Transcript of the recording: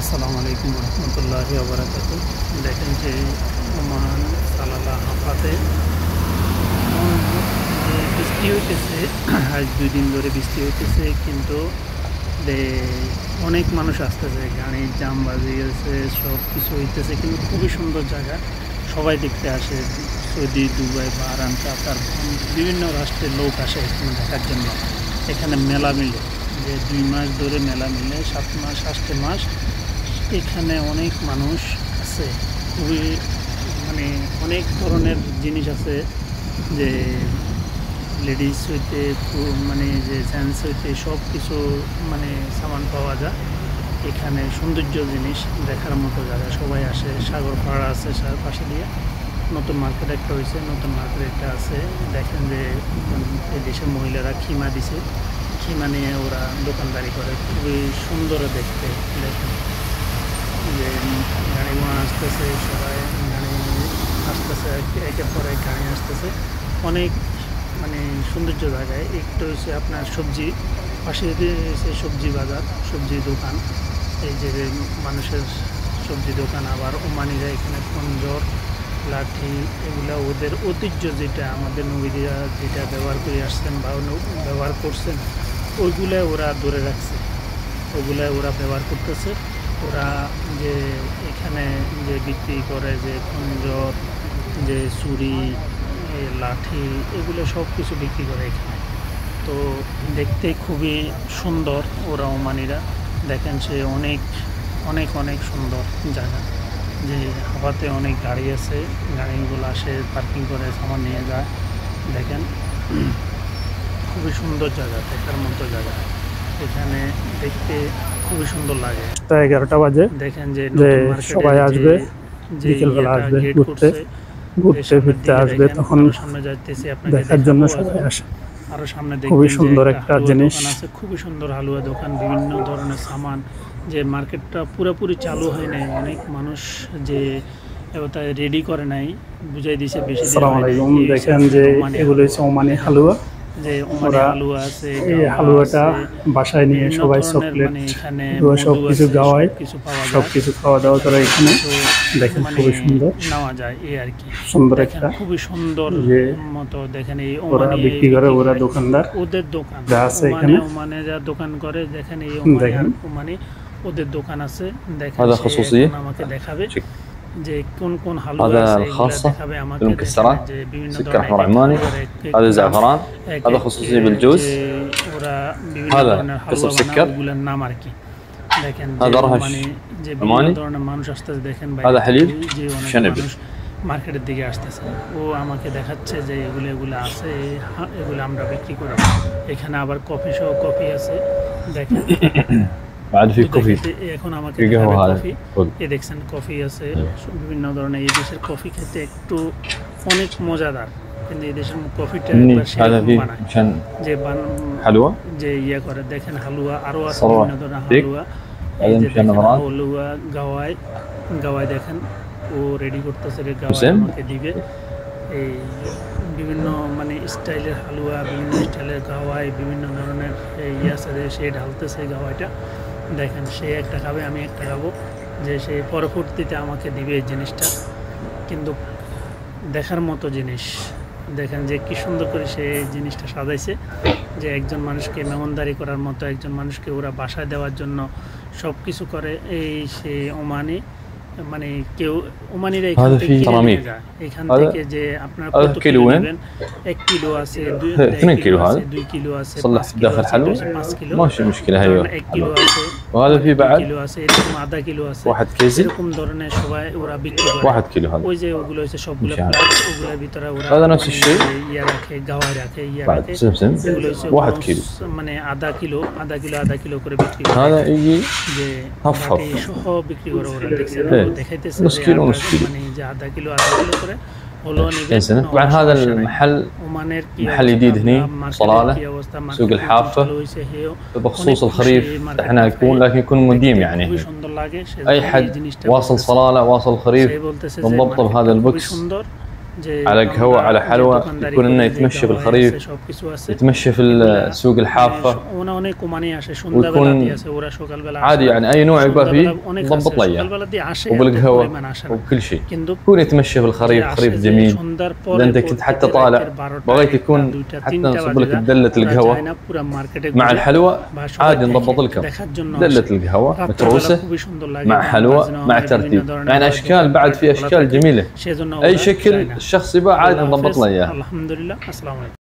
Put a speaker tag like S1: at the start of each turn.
S1: আসসালামু আলাইকুম রহমতুল্লাহি ওয়া বারাকাতুহু। দেখেন যে ওমান সালালা হাফাতে যে বৃষ্টি হইতেছে, আজ 2 দিন ধরে বৃষ্টি হইতেছে, কিন্তু অনেক মানুষ আসতেছে, গাড়ির জামবাজি আছে, সব কিছু হইতেছে, কিন্তু খুবই সুন্দর জায়গা। সবাই দেখতে আসে, সৌদি, দুবাই, বাহরাইন, কাতার, বিভিন্ন রাষ্ট্রের লোক আসে এখানে দেখার জন্য। এখানে মেলা মিলে, যে 2 মাস ধরে মেলা মিলে, 7 মাস 8 মাস এখানে অনেক মানুষ আছে। খুবই অনেক ধরনের জিনিস আছে, যে লেডিস হইতে যে জেন্টস হইতে সব কিছু সামান পাওয়া যায় এখানে। সৌন্দর্য জিনিস দেখার মতো জায়গা, সবাই আসে। সাগর পাড়া আছে পাশে দিয়ে, নতুন মার্কেট একটা হয়েছে, নতুন মার্কেট একটা আছে। দেখেন যে এই দেশের মহিলারা খিমা দিছে, খিমা নিয়ে ওরা দোকানদারি করে, খুবই সুন্দর দেখতে। দেখেন যে গাড়িগুলো আসতেছে, সবাই গাড়ি আসতেছে, একের পর এক গাড়ি আসতেছে। অনেক সৌন্দর্য জায়গায়। একটু হচ্ছে আপনার সবজি, পাশে হচ্ছে সবজি বাজার, সবজি দোকান, এই যে মানুষের সবজি দোকান। আবার ওমানিরা এখানে খঞ্জর, লাঠি, এগুলা ওদের ঐতিহ্য, যেটা আমাদের নবীরা যেটা ব্যবহার করে আসছেন বা ব্যবহার করছেন, ওইগুলো ওরা ধরে রাখছে, ওগুলো ওরা ব্যবহার করতেছে। ওরা যে এখানে যে বিক্রি করে, যে খঞ্জর, যে ছুরি, লাঠি, এগুলো সব কিছু বিক্রি করে এখানে। তো দেখতে খুবই সুন্দর ওরা ওমানিরা। দেখেন সে অনেক অনেক অনেক সুন্দর জায়গা, যে হাওয়াতে অনেক গাড়ি আছে, গাড়িগুলো আসে, পার্কিং করে সামান নিয়ে যায়। দেখেন খুবই সুন্দর জায়গা, দেখার মতো জায়গা। এখানে দেখতে খুবই সুন্দর লাগে। 11টা বাজে। দেখেন যে সবাই আসবে, বিকেলবেলা আসবে, ঘুরতে ফিরতে আসবে, তখন সামনে যাইতেছি দেখার জন্য সবাই আসে। আরো সামনে খুবই সুন্দর একটা জিনিস আছে, খুবই সুন্দর হালুয়া দোকান, বিভিন্ন ধরনের সামান। যে মার্কেটটা পুরোপুরি চালু হয় নাই, অনেক মানুষ যে রেডি করে নাই, বুঝাই দিছে বেশি। আসসালামু আলাইকুম। দেখেন যে এগুলো হচ্ছে ওমানি হালুয়া, যে ওমানি হালুয়া আছে। এই হালুয়াটা বাসায় নিয়ে সবাই চকলেট, সব কিছু গাওয়ায়, সব কিছু খাওয়া দাওয়া করে এখানে। দেখেন খুবই সুন্দর নেওয়া যায়, এই আর কি। সুন্দর একটা, খুবই সুন্দর মতো। দেখেন এই ওরা বিক্রি করে, ওরা দোকানদার, ওদের দোকান যা আছে এখানে, ওমানে যা দোকান করে। দেখেন এই ওমানে ওদের দোকান আছে। দেখেন আমাকে দেখাবে যে কোন কোন হালুয়া আছে, দেখাবে আমাকে। যে বিভিন্ন ধরনের
S2: هذا زعفران، هذا خصوصي بالجوز،
S1: ওরা বিভিন্ন ধরনের হালুয়া বানায়, ওগুলোর নাম আর কি। দেখেন
S2: هذا رهش
S1: যে বিভিন্ন ধরনের মানুষ আসতেছে। দেখেন
S2: هذا حليب
S1: যে অনেক মানুষ মার্কেটের দিকে আসতেছে। ও আমাকে দেখাচ্ছে যে এগুলো আছে, এগুলো আমরা বিক্রি করি। এখানে আবার কফি সহ কফি আছে। দেখেন
S2: بعد في كوفي
S1: এখন আমাকে
S2: قهوة هذا
S1: কফি, এই দেখছেন কফি আছে, বিভিন্ন ধরনের। এই দেশের কফি খেতে একটু অনেক মজাদার, কিন্তু এই দেশের কফিটা
S2: هذا فيه عشان
S1: যে
S2: حلوى
S1: যে করে। দেখেন হালুয়া আরো আছে, বিভিন্ন ধরনের হালুয়া।
S2: هذا مشان نظرات
S1: হালুয়া গাওয়ায় গাওয়ায়, দেখেন ও রেডি করতেছে, গাওয়ায় আমাকে দিবে। এই বিভিন্ন স্টাইলের হালুয়া, বিভিন্ন স্টাইলের গাওয়ায়, বিভিন্ন ধরনের আছে, সে ঢালতেছে গাওয়াইটা। দেখেন সে একটা খাবে, আমি একটা খাবো, যে সে পরবর্তীতে আমাকে দিবে এই জিনিসটা। কিন্তু দেখার মতো জিনিস। দেখেন যে কি সুন্দর করে সে জিনিসটা সাজাইছে, যে একজন মানুষকে মেহমানদারি করার মতো, একজন মানুষকে ওরা বাসায় দেওয়ার জন্য সব কিছু করে। এই সে ওমানি, কেউ ওমানিরা এখান থেকে নিয়ে যায়, এখান থেকে যে আপনার কত কিলো নেবেন। 1 কিলো আছে, 2 কিলো আছে, 5 কিলো আছে, 1 কিলো আছে,
S2: وهذا في بعد
S1: কিলো আছে, এরকম আধা কিলো আছে,
S2: 1 কেজি
S1: এরকম ধরনের সবাই ওরা বিক্রি করে।
S2: 1 কিলো هذا
S1: ওই যে ওগুলো হচ্ছে সবগুলো প্লাস, ওগুলোর ভিতরে ওরা
S2: هذا نفس الشيء
S1: রাখে, গাওয়ায় রাখে,
S2: بعد سمسم
S1: এগুলো হচ্ছে
S2: 1 كيلو
S1: আধা কিলো করে বিক্রি করে।
S2: هذا يجي
S1: যে
S2: هف
S1: সহ বিক্রি করে ওরা। দেখছেন দেখাইতেছে
S2: نص كيلو نص كيلو
S1: যে আধা কিলো করে হলো নিবে।
S2: طبعا هذا المحل محل جديد هنا صلالة سوق الحافة. بخصوص الخريف احنا لكن يكون مديم يعني اي حد واصل صلالة واصل خريف بالضبط بهذا البوكس على قهوة على حلوى، يكون إنه يتمشى بالخريف، يتمشى في السوق الحافة، ويكون عادي يعني أي نوع يبقى فيه نضبط له إياه، وبالقهوة وبكل شيء، يكون يتمشى في الخريف، خريف جميل. إذا أنت كنت حتى طالع بغيت يكون حتى نصب لك دلة القهوة مع الحلوى، عادي نضبط لكم دلة القهوة متروسة مع حلوى مع ترتيب، يعني أشكال بعد في أشكال جميلة، أي شكل الشخص يبغى عادي نضبط له إياه.
S1: الحمد لله. السلام عليكم.